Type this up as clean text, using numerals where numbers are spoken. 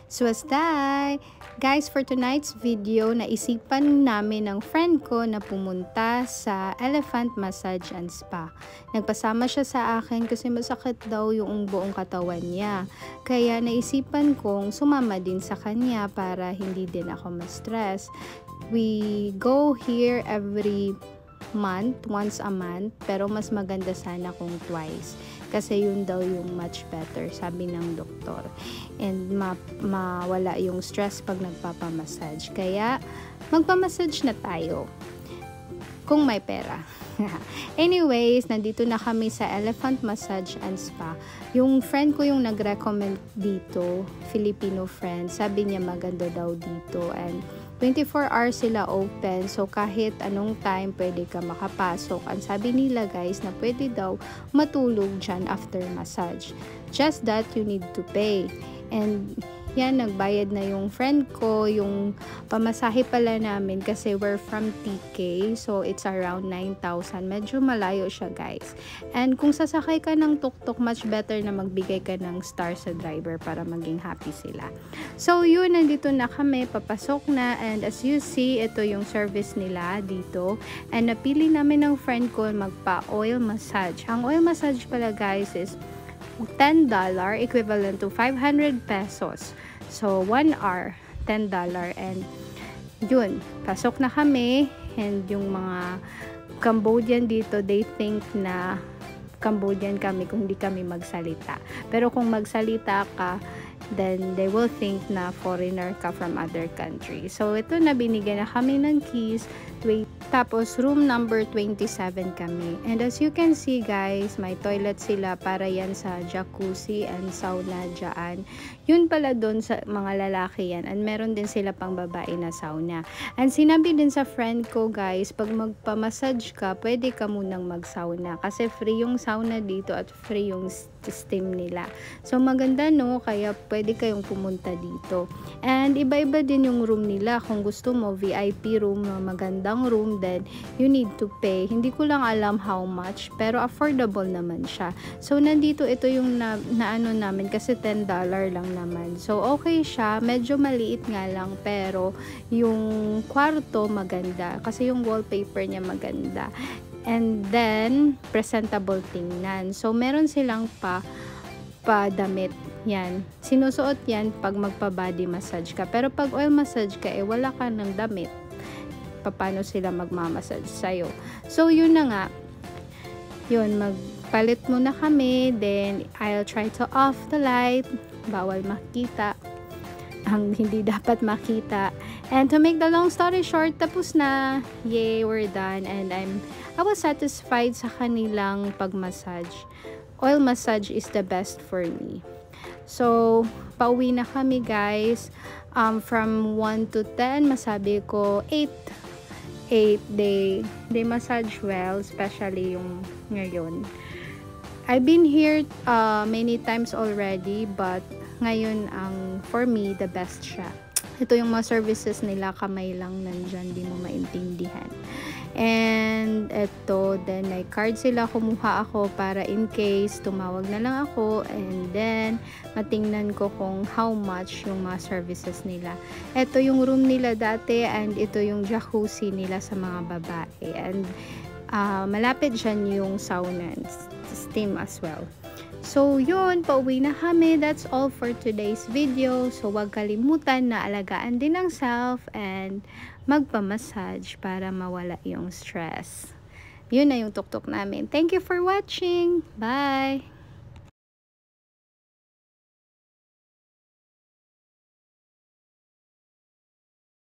Swasday! Guys, for tonight's video, naisipan namin ng friend ko na pumunta sa Elephant Massage and Spa. Nagpasama siya sa akin kasi masakit daw yung buong katawan niya. Kaya naisipan kong sumama din sa kanya para hindi din ako ma-stress. We go here every month, once a month, pero mas maganda sana kung twice. Kasi yun daw yung much better, sabi ng doktor. And mawala yung stress pag nagpapamassage. Kaya, magpamassage na tayo. Kung may pera. Anyways, nandito na kami sa Elephant Massage and Spa. Yung friend ko yung nag-recommend dito, Filipino friend, sabi niya maganda daw dito. And 24 hours sila open, so kahit anong time pwede ka makapasok. Ang sabi nila guys na pwede daw matulog dyan after massage. Just that you need to pay. And yan, nagbayad na yung friend ko, yung pamasahe pala namin kasi we're from TK, so it's around 9,000. Medyo malayo siya guys. And kung sasakay ka ng tuk-tuk, much better na magbigay ka ng star sa driver para maging happy sila. So yun, nandito na kami, papasok na, and as you see, ito yung service nila dito. And napili namin ng friend ko magpa-oil massage. Ang oil massage pala guys is $10, equivalent to 500 pesos. So, 1 hour, $10. And yun, pasok na kami. And yung mga Cambodian dito, they think na Cambodian kami kung di kami magsalita. Pero kung magsalita ka, then they will think na foreigner ka from other country. So, ito na, binigyan na kami ng keys. Tapos, room number 27 kami. And as you can see guys, may toilet sila para yan sa jacuzzi and sauna dyan. Yun pala doon sa mga lalaki yan. And meron din sila pang babae na sauna. And sinabi din sa friend ko guys, pag magpamassage ka, pwede ka munang mag-sauna. Kasi free yung sauna dito at free yung steam nila. So, maganda no, kaya pwede kayong pumunta dito. And iba-iba din yung room nila. Kung gusto mo, VIP room, magandang room, then you need to pay. Hindi ko lang alam how much, pero affordable naman siya. So, nandito ito yung na ano namin, kasi $10 lang naman. So, okay siya. Medyo maliit nga lang, pero yung kwarto maganda. Kasi yung wallpaper niya maganda. And then, presentable tingnan. So, meron silang pa-damit. Yan. Sinusuot yan pag magpa-body massage ka. Pero pag oil massage ka, wala ka ng damit. Paano sila magmamassage sa'yo. So, yun na nga. Yun, magpalit muna kami. Then, I'll try to off the light. Bawal makita. Ang hindi dapat makita. And to make the long story short, tapos na. Yay, we're done. And I was satisfied sa kanilang pag-massage. Oil massage is the best for me. So, pauwi na kami guys. From 1 to 10, masabi ko 8. They massage well, especially yung ngayon. I've been here many times already, but ngayon for me, the best siya. Ito yung mga services nila, kamay lang nandyan, di mo maintindihan. And ito, then may card sila, kumuha ako para in case tumawag na lang ako, and then matingnan ko kung how much yung mga services nila. Ito yung room nila dati, and ito yung jacuzzi nila sa mga babae. And malapit dyan yung sauna and steam as well. So, yun, pauwi na kami. That's all for today's video. So, huwag kalimutan na alagaan din ang self and magpamassage para mawala yung stress. Yun na yung tuktok namin. Thank you for watching. Bye!